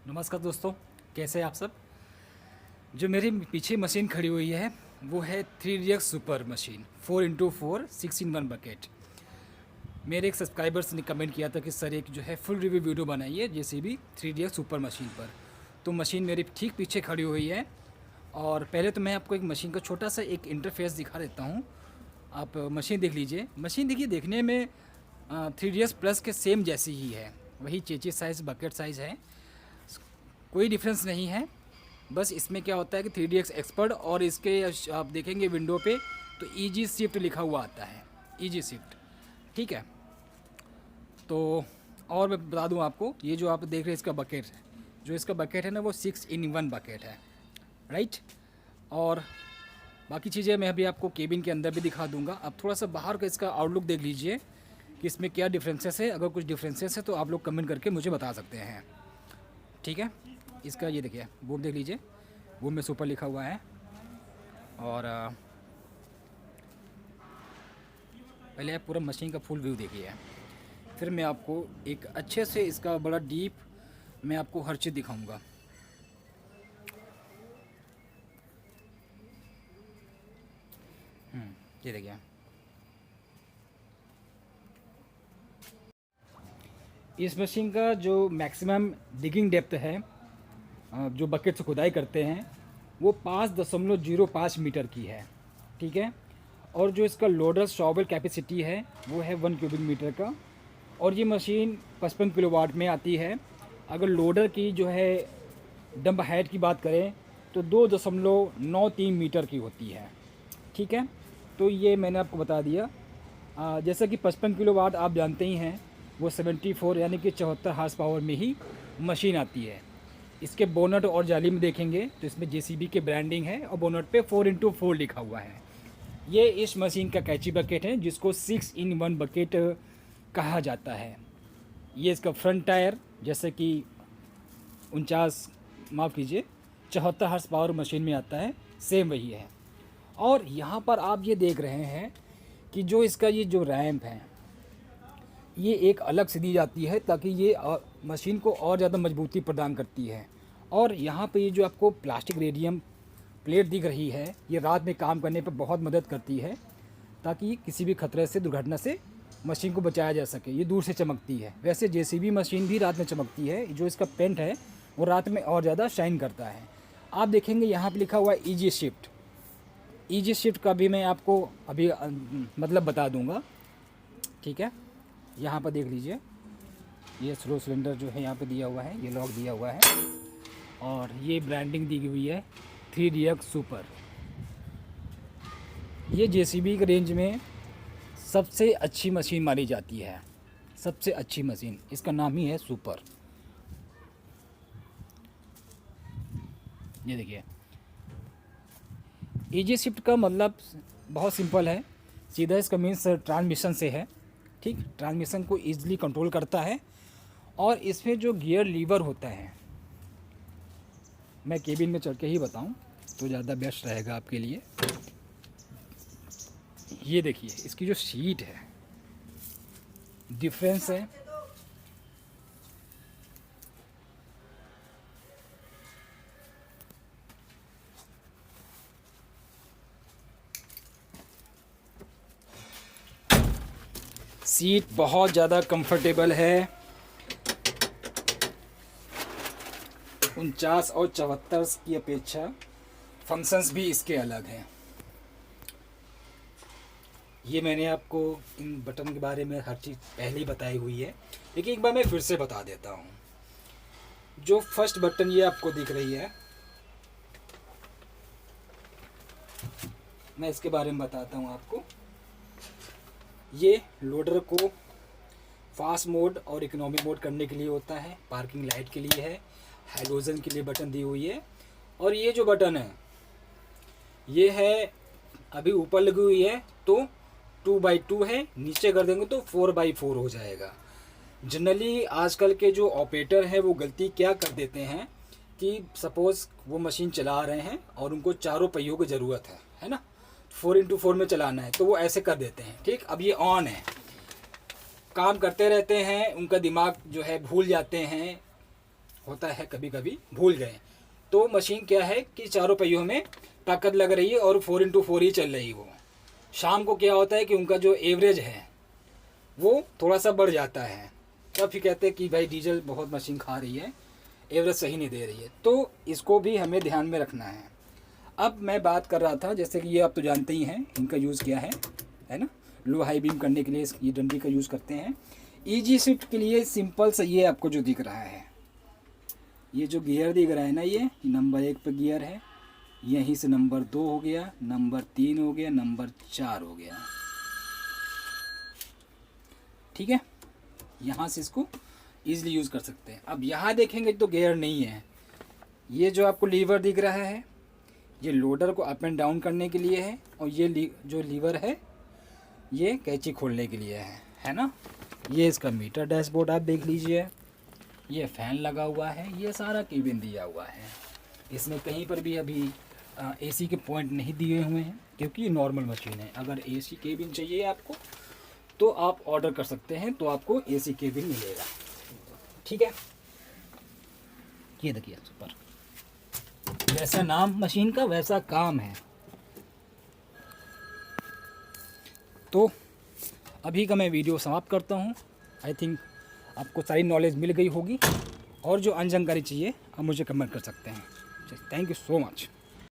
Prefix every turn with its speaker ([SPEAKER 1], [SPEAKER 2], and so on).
[SPEAKER 1] नमस्कार दोस्तों, कैसे हैं आप सब। जो मेरे पीछे मशीन खड़ी हुई है वो है 3DX super machine 4x4 6-in-1 bucket. मेरे एक सब्सक्राइबर्स ने कमेंट किया था कि सर एक जो है फुल रिव्यू वीडियो बनाइए JCB 3DX सुपर मशीन पर। तो मशीन मेरे ठीक पीछे खड़ी हुई है। और पहले तो मैं आपको एक मशीन का छोटा सा एक इंटरफेस दिखा देता हूँ। आप मशीन देख लीजिए। मशीन देखिए, देखने में 3DS प्लस के सेम जैसी ही है। वही चेची साइज़ बकेट साइज़ है, कोई डिफरेंस नहीं है। बस इसमें क्या होता है कि 3DX एक्सपर्ट और इसके आप देखेंगे विंडो पे तो ईजी शिफ्ट लिखा हुआ आता है, ईजी शिफ्ट। ठीक है। तो और मैं बता दूं आपको, ये जो आप देख रहे हैं इसका बकेट है, जो इसका बकेट है ना वो 6-in-1 बकेट है, राइट। और बाकी चीज़ें मैं अभी आपको केबिन के अंदर भी दिखा दूंगा। अब थोड़ा सा बाहर का इसका आउटलुक देख लीजिए कि इसमें क्या डिफरेंसेस है। अगर कुछ डिफरेंसेस है तो आप लोग कमेंट करके मुझे बता सकते हैं, ठीक है। इसका ये देखिए, बूम देख लीजिए, बूम में सुपर लिखा हुआ है। और पहले आप पूरा मशीन का फुल व्यू देखिए, फिर मैं आपको एक अच्छे से इसका बड़ा डीप मैं आपको हर चीज़ दिखाऊंगा। ये देखिए, इस मशीन का जो मैक्सिमम डिगिंग डेप्थ है, जो बकेट से खुदाई करते हैं, वो 5.05 मीटर की है, ठीक है। और जो इसका लोडर शॉवल कैपेसिटी है वो है 1 क्यूबिक मीटर का। और ये मशीन 55 किलोवाट में आती है। अगर लोडर की जो है डंप हाइट की बात करें तो 2.93 मीटर की होती है, ठीक है। तो ये मैंने आपको बता दिया। जैसा कि 55 किलोवाट आप जानते ही हैं, वो 74 यानी कि 74 हार्स पावर में ही मशीन आती है। इसके बोनट और जाली में देखेंगे तो इसमें JCB के ब्रांडिंग है और बोनट पे 4x4 लिखा हुआ है। ये इस मशीन का कैची बकेट है जिसको 6-in-1 बकेट कहा जाता है। ये इसका फ्रंट टायर जैसे कि 74 हार्स पावर मशीन में आता है, सेम वही है। और यहाँ पर आप ये देख रहे हैं कि जो इसका ये जो रैम्प है ये एक अलग से दी जाती है ताकि ये मशीन को और ज़्यादा मजबूती प्रदान करती है। और यहाँ पे ये जो आपको प्लास्टिक रेडियम प्लेट दिख रही है, ये रात में काम करने पर बहुत मदद करती है ताकि किसी भी खतरे से, दुर्घटना से मशीन को बचाया जा सके। ये दूर से चमकती है। वैसे JCB मशीन भी रात में चमकती है। जो इसका पेंट है वो रात में और ज़्यादा शाइन करता है। आप देखेंगे यहाँ पे लिखा हुआ है ईजी शिफ्ट। ईजी शिफ्ट का भी मैं आपको अभी मतलब बता दूँगा, ठीक है। यहाँ पर देख लीजिए, ये स्लो सिलेंडर जो है यहाँ पे दिया हुआ है, ये लॉक दिया हुआ है। और ये ब्रांडिंग दी हुई है 3DX सुपर। ये JCB के रेंज में सबसे अच्छी मशीन मानी जाती है, सबसे अच्छी मशीन, इसका नाम ही है सुपर। ये देखिए, ईजी शिफ्ट का मतलब बहुत सिंपल है, सीधा इसका मीन्स ट्रांसमिशन से है, ठीक। ट्रांसमिशन को ईजिली कंट्रोल करता है। और इसमें जो गियर लीवर होता है, मैं केबिन में चढ़ के ही बताऊं तो ज़्यादा बेस्ट रहेगा आपके लिए। ये देखिए, इसकी जो सीट है, डिफरेंस है। सीट बहुत ज़्यादा कंफर्टेबल है। 49 और 74 की अपेक्षा फंक्शंस भी इसके अलग हैं। ये मैंने आपको इन बटन के बारे में हर चीज़ पहले ही बताई हुई है, लेकिन एक बार मैं फिर से बता देता हूँ। जो फर्स्ट बटन ये आपको दिख रही है, मैं इसके बारे में बताता हूँ आपको। ये लोडर को फास्ट मोड और इकोनॉमिक मोड करने के लिए होता है, पार्किंग लाइट के लिए है, हाइड्रोजन के लिए बटन दी हुई है। और ये जो बटन है ये है अभी ऊपर लगी हुई है तो 2x2 है, नीचे कर देंगे तो 4x4 हो जाएगा। जनरली आजकल के जो ऑपरेटर हैं वो गलती क्या कर देते हैं कि सपोज़ वो मशीन चला रहे हैं और उनको चारों पहियों की ज़रूरत है ना, 4x4 में चलाना है, तो वो ऐसे कर देते हैं, ठीक। अब ये ऑन है, काम करते रहते हैं, उनका दिमाग जो है भूल जाते हैं होता है कभी कभी भूल गए। तो मशीन क्या है कि चारों पहियों में ताकत लग रही है और 4x4 ही चल रही है। वो शाम को क्या होता है कि उनका जो एवरेज है वो थोड़ा सा बढ़ जाता है, तब फिर कहते हैं कि भाई डीजल बहुत मशीन खा रही है, एवरेज सही नहीं दे रही है। तो इसको भी हमें ध्यान में रखना है। अब मैं बात कर रहा था, जैसे कि ये आप तो जानते ही हैं इनका यूज़ क्या है ना। लो हाई बीम करने के लिए ये डंडी का यूज़ करते हैं। ईजी शिफ्ट के लिए सिंपल सा ये आपको जो दिख रहा है, ये जो गियर दिख रहा है ना, ये नंबर 1 पे गियर है, यहीं से नंबर 2 हो गया, नंबर 3 हो गया, नंबर 4 हो गया। ठीक है, यहाँ से इसको ईजिली यूज़ कर सकते हैं। अब यहाँ देखेंगे तो गियर नहीं है। ये जो आपको लीवर दिख रहा है, ये लोडर को अप एंड डाउन करने के लिए है, और ये जो लीवर है ये कैंची खोलने के लिए है ना। ये इसका मीटर डैशबोर्ड आप देख लीजिए, ये फ़ैन लगा हुआ है, ये सारा केबिन दिया हुआ है। इसमें कहीं पर भी अभी एसी के पॉइंट नहीं दिए हुए हैं, क्योंकि ये नॉर्मल मशीन है। अगर एसी केबिन चाहिए आपको तो आप ऑर्डर कर सकते हैं, तो आपको एसी केबिन मिलेगा। ठीक है, ये देखिए सुपर, जैसा नाम मशीन का वैसा काम है। तो अभी का मैं वीडियो समाप्त करता हूँ। आई थिंक आपको सारी नॉलेज मिल गई होगी, और जो अनजानकारी चाहिए आप मुझे कमेंट कर सकते हैं। Thank you so much.